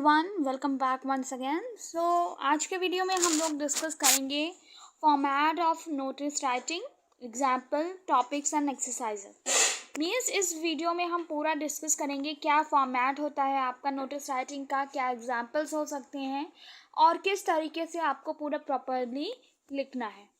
Everyone, welcome back once again. आज के video में हम लोग डिस्कस करेंगे format of notice writing, example, topics and exercises. Means इस वीडियो में हम पूरा डिस्कस करेंगे क्या फॉर्मेट होता है आपका नोटिस राइटिंग का, क्या एग्जाम्पल्स हो सकते हैं और किस तरीके से आपको पूरा प्रॉपरली लिखना है।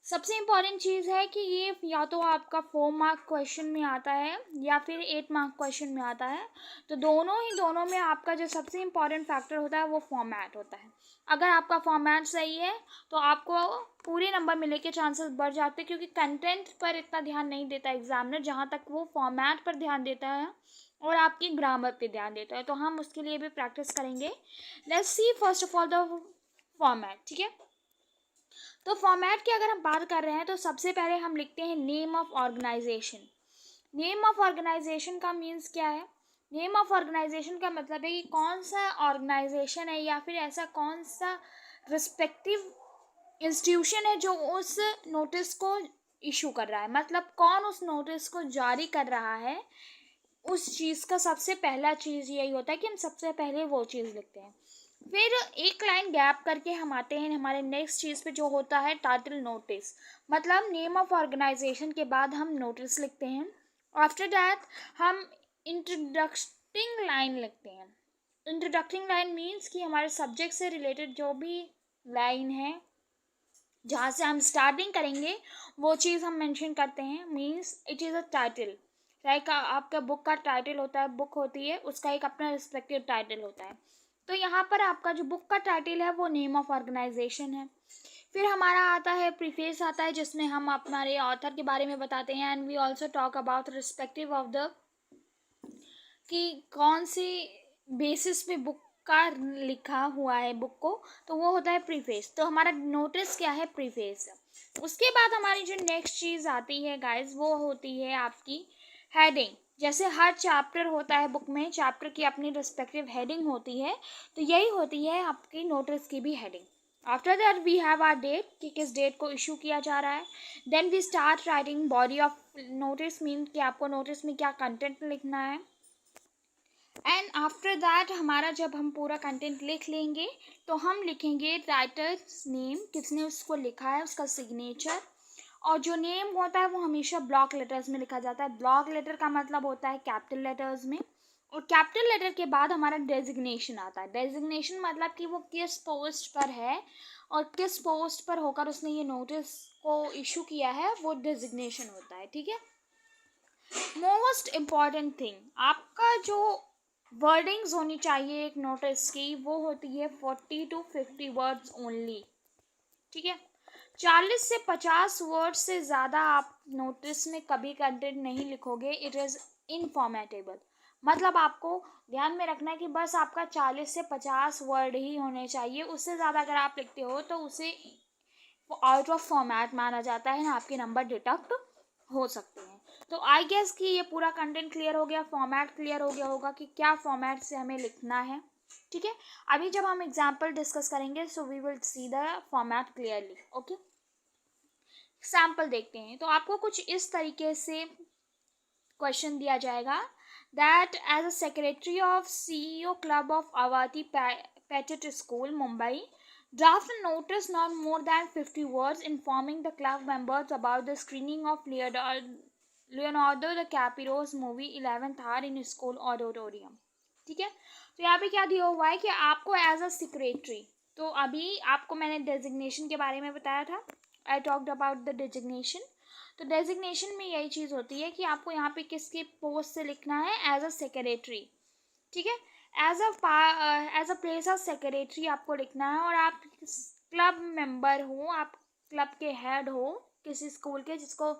सबसे इम्पॉर्टेंट चीज़ है कि ये या तो आपका 4 मार्क क्वेश्चन में आता है या फिर 8 मार्क क्वेश्चन में आता है। तो दोनों में आपका जो सबसे इम्पॉर्टेंट फैक्टर होता है वो फॉर्मेट होता है। अगर आपका फॉर्मेट सही है तो आपको पूरे नंबर मिलने के चांसेस बढ़ जाते हैं, क्योंकि कंटेंट पर इतना ध्यान नहीं देता एग्जामिनर, जहाँ तक वो फॉर्मेट पर ध्यान देता है और आपकी ग्रामर पे ध्यान देता है। तो हम उसके लिए भी प्रैक्टिस करेंगे। Let's see first of all the format. ठीक है, तो फॉर्मेट की अगर हम बात कर रहे हैं तो सबसे पहले हम लिखते हैं name of organisation. Name of organisation का मीन्स क्या है? नेम ऑफ ऑर्गेनाइजेशन का मतलब है कि कौन सा ऑर्गेनाइजेशन है या फिर ऐसा कौन सा रिस्पेक्टिव इंस्टीट्यूशन है जो उस नोटिस को इशू कर रहा है। मतलब कौन उस नोटिस को जारी कर रहा है, उस चीज़ का सबसे पहला चीज़ यही होता है कि हम सबसे पहले वो चीज़ लिखते हैं। फिर एक लाइन गैप करके हम आते हैं हमारे नेक्स्ट चीज़ पे, जो होता है टाइटल नोटिस। मतलब नेम ऑफ ऑर्गेनाइजेशन के बाद हम नोटिस लिखते हैं। आफ्टर दैट हम इंट्रोडक्टिंग लाइन लिखते हैं। इंट्रोडक्टिंग लाइन मीन्स कि हमारे सब्जेक्ट से रिलेटेड जो भी लाइन है जहाँ से हम स्टार्टिंग करेंगे वो चीज़ हम मेंशन करते हैं। Means it is a title. Like आपका बुक का टाइटल होता है, बुक होती है, उसका एक अपना रिस्पेक्टिव टाइटल होता है। तो यहाँ पर आपका जो बुक का टाइटल है वो नेम ऑफ ऑर्गेनाइजेशन है। फिर हमारा आता है प्रीफेस आता है, जिसमें हम हमारे ऑथर के बारे में बताते हैं। And we also talk about respective of the कि कौन सी बेसिस पे बुक का लिखा हुआ है बुक को, तो वो होता है प्रीफेस। तो हमारा नोटिस क्या है? प्रीफेस। उसके बाद हमारी जो नेक्स्ट चीज़ आती है गाइस वो होती है आपकी हेडिंग। जैसे हर चैप्टर होता है बुक में, चैप्टर की अपनी रिस्पेक्टिव हेडिंग होती है, तो यही होती है आपकी नोटिस की भी heading. After that we have our date कि किस डेट को इशू किया जा रहा है। Then we start writing body of notice, mean कि आपको नोटिस में क्या कंटेंट लिखना है। एंड आफ्टर दैट हमारा जब हम पूरा कंटेंट लिख लेंगे तो हम लिखेंगे राइटर्स नेम, किसने उसको लिखा है, उसका सिग्नेचर। और जो नेम होता है वो हमेशा ब्लॉक लेटर्स में लिखा जाता है। ब्लॉक लेटर का मतलब होता है कैपिटल लेटर्स में। और कैपिटल लेटर के बाद हमारा डेजिग्नेशन आता है। डेजिग्नेशन मतलब कि वो किस पोस्ट पर है और किस पोस्ट पर होकर उसने ये नोटिस को इशू किया है, वो डेजिग्नेशन होता है। ठीक है, मोस्ट इम्पॉर्टेंट थिंग आपका जो वर्डिंग्स होनी चाहिए एक नोटिस की, वो होती है 40 to 50 वर्ड्स ओनली। ठीक है, 40 से 50 वर्ड से ज़्यादा आप नोटिस में कभी कंटेंट नहीं लिखोगे। It is informatable. मतलब आपको ध्यान में रखना है कि बस आपका 40 से 50 वर्ड ही होने चाहिए। उससे ज़्यादा अगर आप लिखते हो तो उसे आउट ऑफ फॉर्मेट माना जाता है, आपके नंबर डिडक्ट हो सकते हैं। तो आई गेस कि ये पूरा कंटेंट क्लियर हो गया, फॉर्मेट क्लियर हो गया होगा कि क्या फॉर्मेट से हमें लिखना है। ठीक है, अभी जब हम एग्जाम्पल डिस्कस करेंगे so we will see the format clearly. Okay, example देखते हैं। तो आपको कुछ इस तरीके से क्वेश्चन दिया जाएगा that as a secretary of CEO club of अवाती पैटेट school Mumbai, draft a notice not more than 50 words informing the club members about the screening of Leonardo DiCaprio's movie 11th Hour in school auditorium। ठीक है, तो यहाँ पे क्या दिया हुआ है कि आपको एज अ सेक्रेटरी, तो अभी आपको मैंने डेजिग्नेशन के बारे में बताया था, I talked about the designation. तो डेजिग्नेशन में यही चीज़ होती है कि आपको यहाँ पे किसके पोस्ट से लिखना है, एज अ सेक्रेटरी। ठीक है, as a place of secretary आपको लिखना है। और आप क्लब मेंबर हो, आप क्लब के हेड हो किसी स्कूल के, जिसको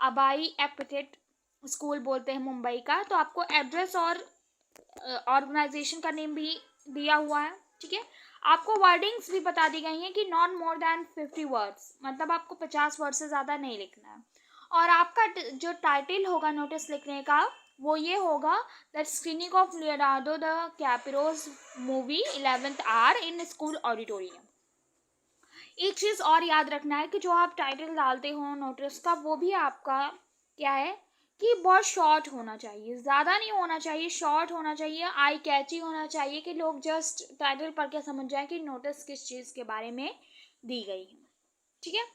अबाई एपेटेट स्कूल बोलते हैं मुंबई का, तो आपको एड्रेस और ऑर्गेनाइजेशन का नेम भी दिया हुआ है। ठीक है, आपको वर्डिंग्स भी बता दी गई हैं कि नॉट मोर देन 50 वर्ड्स, मतलब आपको 50 वर्ड से ज़्यादा नहीं लिखना है। और आपका जो टाइटल होगा नोटिस लिखने का वो ये होगा that screening of Leonardo DiCaprio's movie 11th hour in school auditorium. एक चीज़ और याद रखना है कि जो आप टाइटल डालते हो नोटिस का, वो भी आपका क्या है, कि बहुत शॉर्ट होना चाहिए, ज़्यादा नहीं होना चाहिए, शॉर्ट होना चाहिए, आई कैची होना चाहिए कि लोग जस्ट टाइटल पढ़ के समझ जाए कि नोटिस किस चीज़ के बारे में दी गई है। ठीक है,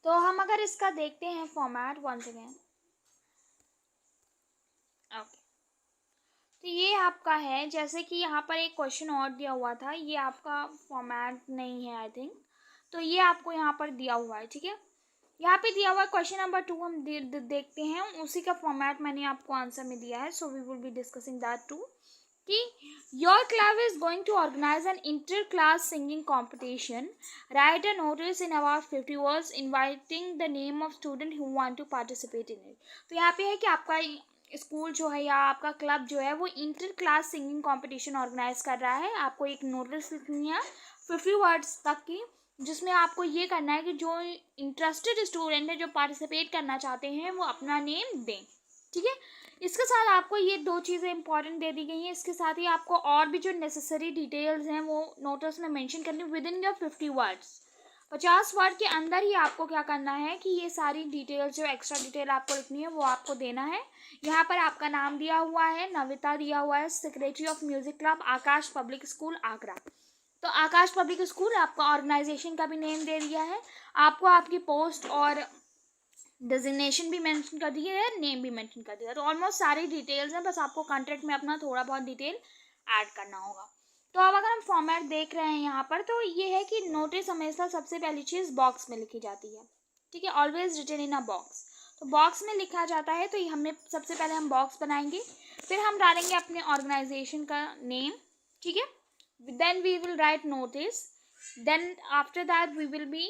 तो हम अगर इसका देखते हैं फॉर्मेट वंस अगेन, ओके, तो ये आपका है, जैसे कि यहाँ पर एक क्वेश्चन और दिया हुआ था, ये आपका फॉर्मेट नहीं है आई थिंक, तो ये आपको यहाँ पर दिया हुआ है। ठीक है, यहाँ पे दिया हुआ है क्वेश्चन नंबर 2, हम देखते हैं, उसी का फॉर्मेट मैंने आपको आंसर में दिया है, so we will be discussing that too, कि your club is going to organise an inter class singing competition, write a notice in about 50 words inviting the name of student who want to participate in it. तो यहाँ पे है कि आपका school जो है या आपका क्लब जो है वो inter class singing competition organise कर रहा है, आपको एक नोटिस लिखनी है 50 वर्ड्स तक की, जिसमें आपको ये करना है कि जो इंटरेस्टेड स्टूडेंट है, जो पार्टिसिपेट करना चाहते हैं, वो अपना नेम दें। ठीक है, इसके साथ आपको ये 2 चीज़ें इंपॉर्टेंट दे दी गई हैं, इसके साथ ही आपको और भी जो नेसेसरी डिटेल्स हैं वो नोटिस में मेंशन करनी with in your 50 words. 50 word के अंदर ही आपको क्या करना है कि ये सारी डिटेल्स, जो एक्स्ट्रा डिटेल आपको लिखनी है वो आपको देना है। यहाँ पर आपका नाम दिया हुआ है, नविता दिया हुआ है, secretary of music club Akash public school Agra. तो आकाश पब्लिक स्कूल आपका ऑर्गेनाइजेशन का भी नेम दे दिया है, आपको आपकी पोस्ट और डेजिग्नेशन भी मेंशन कर दिया है, नेम भी मेंशन कर दिया है, तो ऑलमोस्ट सारी डिटेल्स हैं, बस आपको कॉन्ट्रैक्ट में अपना थोड़ा बहुत डिटेल ऐड करना होगा। तो अब अगर हम फॉर्मेट देख रहे हैं यहाँ पर, तो ये है कि नोटिस हमेशा सबसे पहली चीज़ बॉक्स में लिखी जाती है। ठीक है, always written in a box, तो बॉक्स में लिखा जाता है, तो हमने सबसे पहले हम बॉक्स बनाएंगे, फिर हम डालेंगे अपने ऑर्गेनाइजेशन का नेम। ठीक है, then we will write notice, then after that we will be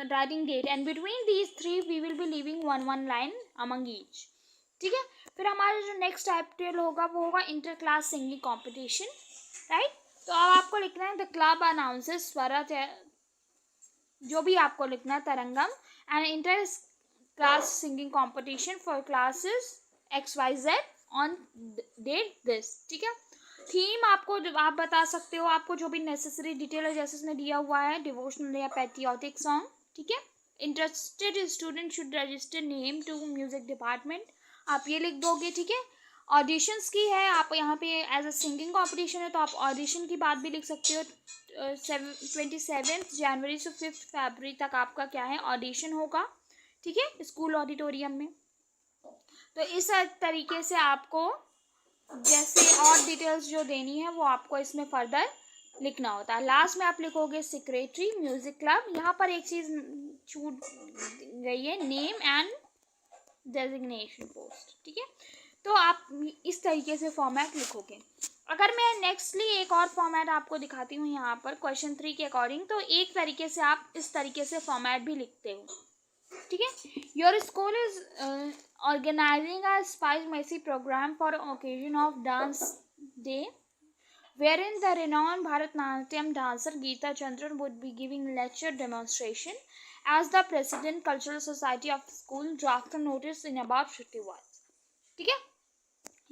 writing date, and between these 3 we will be leaving one line among each. ठीक है, फिर हमारा जो नेक्स्ट टाइटल होगा वो होगा inter class singing competition, right. तो अब आपको लिखना है द क्लब अनाउंसेस स्वरा, जो भी आपको लिखना है, Tarangam and inter class singing competition for classes XYZ on date this. ठीक है, थीम आपको आप बता सकते हो, आपको जो भी नेसेसरी डिटेल है, जैसे उसने दिया हुआ है डिवोशनल या पैट्रियोटिक सॉन्ग। ठीक है, interested student should register name to music department, आप ये लिख दोगे। ठीक है, ऑडिशंस की है, आप यहाँ पे एज अ सिंगिंग कॉम्पिटिशन है तो आप ऑडिशन की बात भी लिख सकते हो। 27 जनवरी से 5 फरवरी तक आपका क्या है, ऑडिशन होगा। ठीक है, स्कूल ऑडिटोरियम में। तो इस तरीके से आपको जैसे और डिटेल्स जो देनी है वो आपको इसमें फर्दर लिखना होता है। लास्ट में आप लिखोगे सेक्रेटरी म्यूजिक क्लब, यहाँ पर एक चीज़ छूट गई है, नेम एंड डेजिग्नेशन पोस्ट। ठीक है, तो आप इस तरीके से फॉर्मेट लिखोगे। अगर मैं नेक्स्टली एक और फॉर्मेट आपको दिखाती हूँ यहाँ पर क्वेश्चन 3 के अकॉर्डिंग, तो एक तरीके से आप इस तरीके से फॉर्मेट भी लिखते हो। ठीक है, your school is organizing a Spice Messi program for occasion of Dance Day, wherein the renowned Bharatanatyam dancer Geeta Chandran would be giving lecture demonstration as the President Cultural Society of School draft a notice in about 50 words. ठीक है,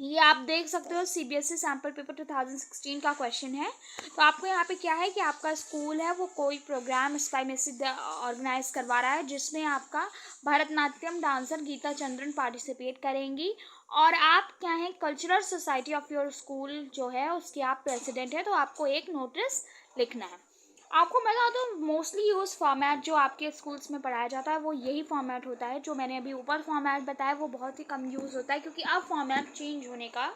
ये आप देख सकते हो CBSE sample paper 2016 का question है। तो आपको यहाँ पे क्या है कि आपका स्कूल है वो कोई प्रोग्राम स्पाई मेसी ऑर्गेनाइज करवा रहा है, जिसमें आपका भरतनाट्यम डांसर गीता चंद्रन पार्टिसिपेट करेंगी, और आप क्या है cultural society of your school जो है उसके आप प्रेसिडेंट है, तो आपको एक नोटिस लिखना है। आपको मैं बता दूँ मोस्टली यूज़ फॉर्मेट जो आपके स्कूल्स में पढ़ाया जाता है वो यही फॉर्मेट होता है, जो मैंने अभी ऊपर फॉर्मेट बताया वो बहुत ही कम यूज़ होता है, क्योंकि अब फॉर्मेट चेंज होने का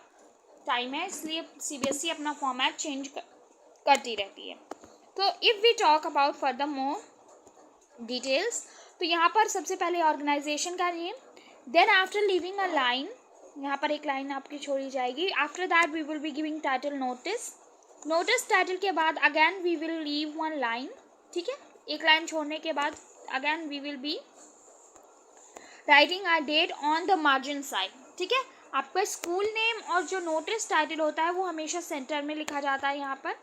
टाइम है, इसलिए CBSE अपना फॉर्मेट चेंज करती रहती है। तो if we talk about further more details, तो यहाँ पर सबसे पहले ऑर्गेनाइजेशन का name, then after leaving a line, यहाँ पर एक लाइन आपकी छोड़ी जाएगी, after that we will be giving title notice, notice title के बाद again we will leave one line. ठीक है, एक लाइन छोड़ने के बाद again we will be writing a date on the margin side. ठीक है, आपका स्कूल नेम और जो नोटिस टाइटल होता है वो हमेशा सेंटर में लिखा जाता है, यहाँ पर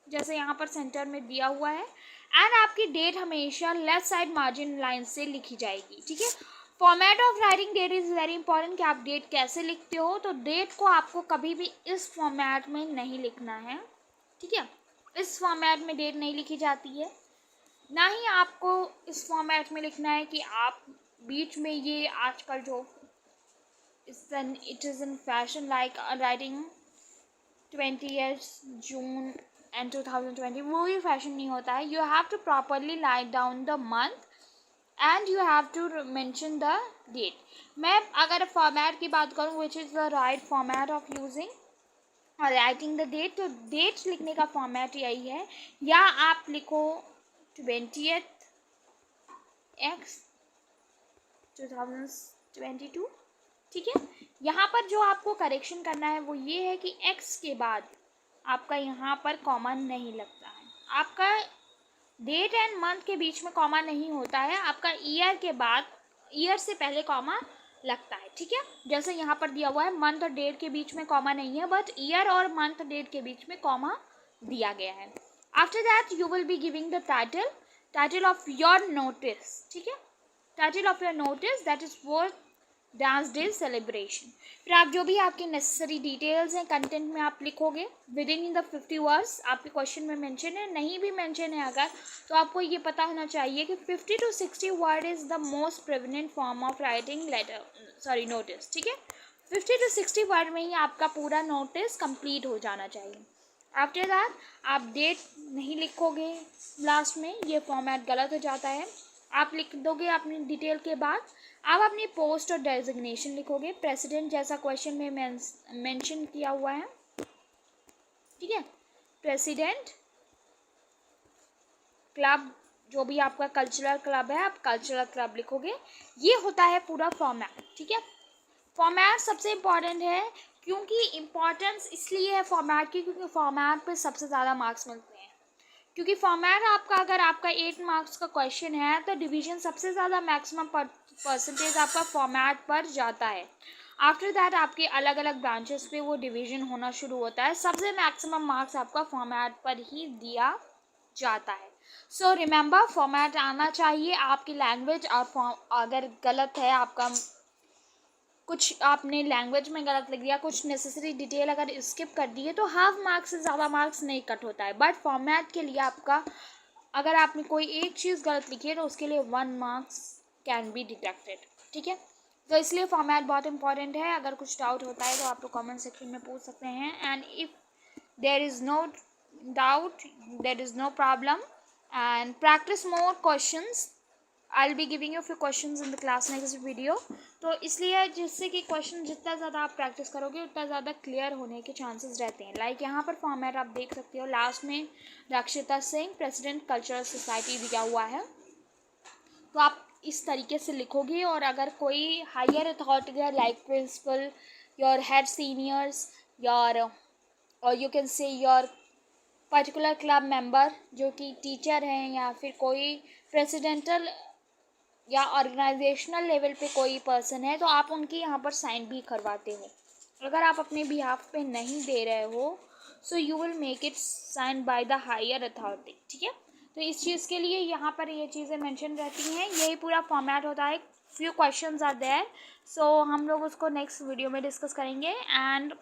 जैसे यहाँ पर सेंटर में दिया हुआ है, एंड आपकी डेट हमेशा लेफ्ट साइड मार्जिन लाइन से लिखी जाएगी। ठीक है, format of writing that is very important कि आप डेट कैसे लिखते हो, तो डेट को आपको कभी भी इस फॉर्मेट में नहीं लिखना है। ठीक है, इस फॉर्मेट में डेट नहीं लिखी जाती है, ना ही आपको इस फॉर्मेट में लिखना है कि आप बीच में ये आजकल जो it is in fashion like writing 20th June and 2020, वो भी फैशन नहीं होता है. You have to properly write down the month and you have to mention the date. मैं अगर फॉर्मेट की बात करूँ which is the right format of using और राइटिंग द डेट, तो डेट लिखने का फॉर्मेट यही है. या आप लिखो 20th X 2022. ठीक है. यहाँ पर जो आपको करेक्शन करना है वो ये है कि x के बाद आपका यहाँ पर कॉमा नहीं लगता है. आपका डेट एंड मंथ के बीच में कॉमा नहीं होता है. आपका ईयर के बाद, ईयर से पहले कॉमा लगता है. ठीक है. जैसे यहाँ पर दिया हुआ है मंथ और डेट के बीच में कॉमा नहीं है, बट ईयर और मंथ डेट के बीच में कॉमा दिया गया है. After that you will be giving the title of your notice. ठीक है. Title of your notice that is worth dance day celebration. फिर आप जो भी आपके नेसेसरी डिटेल्स हैं कंटेंट में आप लिखोगे विद इन द 50 वर्ड्स. आपके क्वेश्चन में मेंशन है, नहीं भी मेंशन है अगर, तो आपको ये पता होना चाहिए कि 50 to 60 word is the most prevalent form of writing notice. ठीक है. 50 to 60 वर्ड में ही आपका पूरा नोटिस कंप्लीट हो जाना चाहिए. आफ्टर दैट आप डेट नहीं लिखोगे लास्ट में, ये फॉर्मेट गलत हो जाता है. आप लिख दोगे अपनी डिटेल के बाद आप अपनी पोस्ट और डेजिग्नेशन लिखोगे. प्रेसिडेंट जैसा क्वेश्चन में मेंशन किया हुआ है. ठीक है. प्रेसिडेंट क्लब, जो भी आपका कल्चरल क्लब है आप कल्चरल क्लब लिखोगे. ये होता है पूरा फॉर्मेट. ठीक है. फॉर्मेट सबसे इम्पॉर्टेंट है. क्योंकि इम्पॉर्टेंस इसलिए है फॉर्मेट की क्योंकि फॉर्मेट पे सबसे ज़्यादा मार्क्स मिलते हैं. क्योंकि फॉर्मेट आपका, अगर आपका 8 मार्क्स का क्वेश्चन है तो डिवीजन सबसे ज़्यादा मैक्सिमम परसेंटेज आपका फॉर्मेट पर जाता है. आफ्टर दैट आपके अलग अलग ब्रांचेस पे वो डिवीजन होना शुरू होता है. सबसे मैक्सिमम मार्क्स आपका फॉर्मेट पर ही दिया जाता है. सो रिमेंबर, फॉर्मेट आना चाहिए आपकी लैंग्वेज. और अगर गलत है आपका, कुछ आपने लैंग्वेज में गलत लिख दिया, कुछ नेसेसरी डिटेल अगर स्किप कर दी है तो हाफ मार्क्स से ज़्यादा मार्क्स नहीं कट होता है. बट फॉर्मेट के लिए आपका, अगर आपने कोई एक चीज़ गलत लिखी है तो उसके लिए 1 मार्क्स कैन बी डिडक्टेड. ठीक है. तो इसलिए फॉर्मेट बहुत इंपॉर्टेंट है. अगर कुछ डाउट होता है तो आप लोग कमेंट सेक्शन में पूछ सकते हैं. And if there is no doubt, there is no problem, and practice more questions. I'll be giving you a few questions in the class next video. तो इसलिए जिससे कि क्वेश्चन जितना ज़्यादा आप प्रैक्टिस करोगे उतना ज़्यादा क्लियर होने के चांसेस रहते हैं. लाइक यहाँ पर फॉर्मेट आप देख सकते हो. लास्ट में रक्षिता सिंह, प्रेसिडेंट कल्चरल सोसाइटी दिया हुआ है. तो आप इस तरीके से लिखोगे. और अगर कोई हायर अथॉरिटी है like principal, your head seniors, your, और you can say your particular club member जो कि टीचर हैं, या फिर कोई प्रेसिडेंटल या ऑर्गेनाइजेशनल लेवल पे कोई पर्सन है, तो आप उनकी यहाँ पर साइन भी करवाते हो. अगर आप अपने बिहाफ पे नहीं दे रहे हो so you will make it sign by the higher authority. ठीक है. तो इस चीज़ के लिए यहाँ पर ये चीज़ें मेंशन रहती हैं. यही पूरा फॉर्मेट होता है. Few questions are there, so हम लोग उसको नेक्स्ट वीडियो में डिस्कस करेंगे. एंड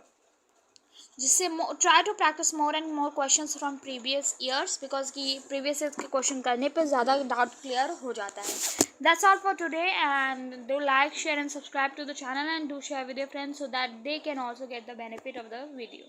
जिससे try to practice more and more questions from previous years, because कि प्रीवियस ईयर्स के क्वेश्चन करने पे ज़्यादा डाउट क्लियर हो जाता है. That's all for today, and do like, share and subscribe to the channel, and do share with your friends so that they can also get the benefit of the video.